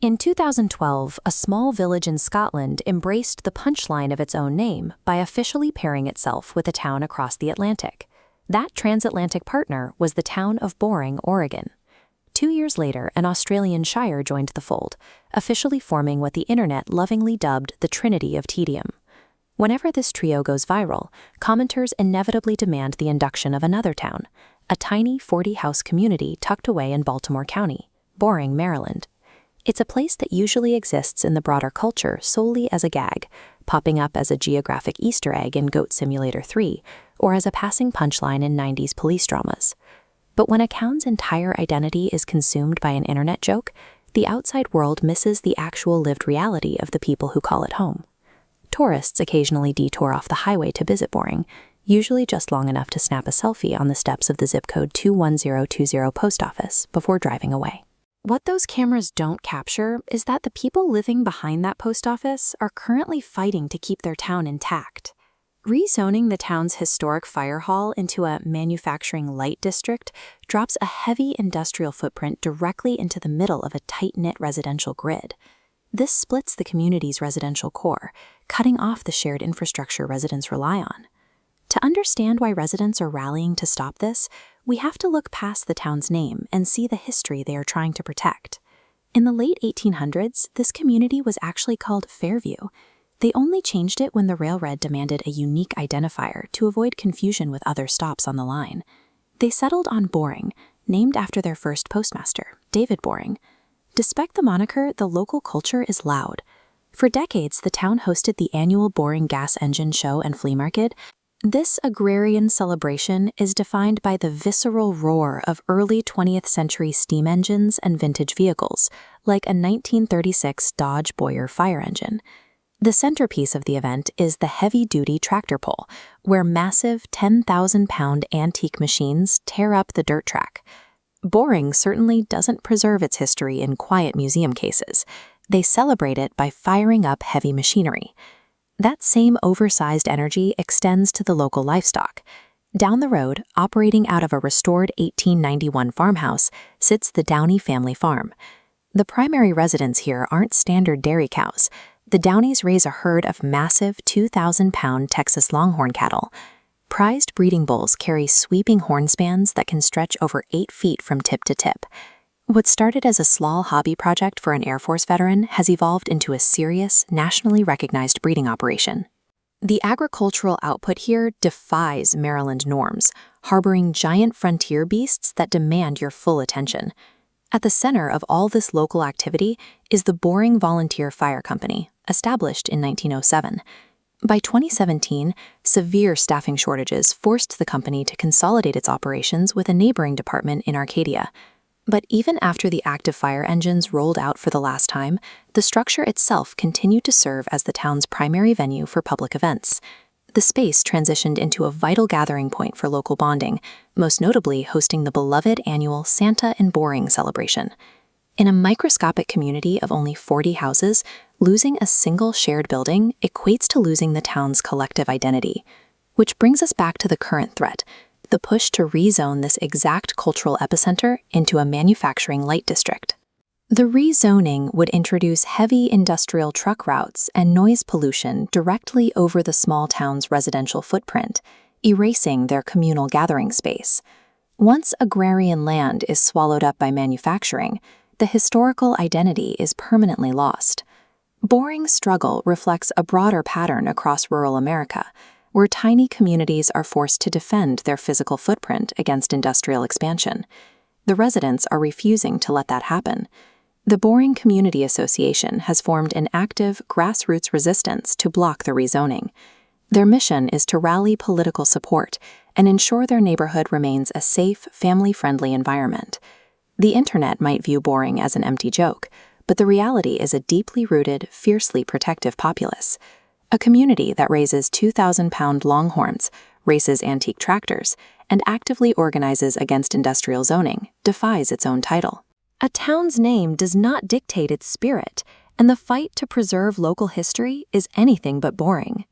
In 2012, a small village in Scotland embraced the punchline of its own name by officially pairing itself with a town across the Atlantic. That transatlantic partner was the town of Boring, Oregon. 2 years later, an Australian shire joined the fold, officially forming what the internet lovingly dubbed the Trinity of Tedium. Whenever this trio goes viral, commenters inevitably demand the induction of another town, a tiny 40-house community tucked away in Baltimore County, Boring, Maryland. It's a place that usually exists in the broader culture solely as a gag, popping up as a geographic Easter egg in Goat Simulator 3, or as a passing punchline in 90s police dramas. But when a town's entire identity is consumed by an internet joke, the outside world misses the actual lived reality of the people who call it home. Tourists occasionally detour off the highway to visit Boring, usually just long enough to snap a selfie on the steps of the zip code 21020 post office before driving away. What those cameras don't capture is that the people living behind that post office are currently fighting to keep their town intact. Rezoning the town's historic fire hall into a manufacturing light district drops a heavy industrial footprint directly into the middle of a tight-knit residential grid. This splits the community's residential core, cutting off the shared infrastructure residents rely on. To understand why residents are rallying to stop this, we have to look past the town's name and see the history they are trying to protect. In the late 1800s, this community was actually called Fairview. They only changed it when the railroad demanded a unique identifier to avoid confusion with other stops on the line. They settled on Boring, named after their first postmaster, David Boring. Despite the moniker, the local culture is loud. For decades, the town hosted the annual Boring Gas Engine Show and Flea Market. This agrarian celebration is defined by the visceral roar of early 20th century steam engines and vintage vehicles, like a 1936 Dodge Boyer fire engine. The centerpiece of the event is the heavy-duty tractor pull, where massive 10,000-pound antique machines tear up the dirt track. Boring certainly doesn't preserve its history in quiet museum cases. They celebrate it by firing up heavy machinery. That same oversized energy extends to the local livestock. Down the road, operating out of a restored 1891 farmhouse, sits the Downey family farm. The primary residents here aren't standard dairy cows. The Downeys raise a herd of massive 2,000-pound Texas Longhorn cattle. Prized breeding bulls carry sweeping horn spans that can stretch over 8 feet from tip to tip. What started as a small hobby project for an Air Force veteran has evolved into a serious, nationally recognized breeding operation. The agricultural output here defies Maryland norms, harboring giant frontier beasts that demand your full attention. At the center of all this local activity is the Boring Volunteer Fire Company, established in 1907. By 2017, severe staffing shortages forced the company to consolidate its operations with a neighboring department in Arcadia. But even after the active fire engines rolled out for the last time, the structure itself continued to serve as the town's primary venue for public events. The space transitioned into a vital gathering point for local bonding, most notably hosting the beloved annual Santa and Boring celebration. In a microscopic community of only 40 houses, losing a single shared building equates to losing the town's collective identity. Which brings us back to the current threat: the push to rezone this exact cultural epicenter into a manufacturing light district. The rezoning would introduce heavy industrial truck routes and noise pollution directly over the small town's residential footprint, erasing their communal gathering space. Once agrarian land is swallowed up by manufacturing, the historical identity is permanently lost. Boring's struggle reflects a broader pattern across rural America, where tiny communities are forced to defend their physical footprint against industrial expansion. The residents are refusing to let that happen. The Boring Community Association has formed an active grassroots resistance to block the rezoning. Their mission is to rally political support and ensure their neighborhood remains a safe, family-friendly environment. The internet might view Boring as an empty joke, but the reality is a deeply rooted, fiercely protective populace. A community that raises 2,000-pound longhorns, races antique tractors, and actively organizes against industrial zoning defies its own title. A town's name does not dictate its spirit, and the fight to preserve local history is anything but boring.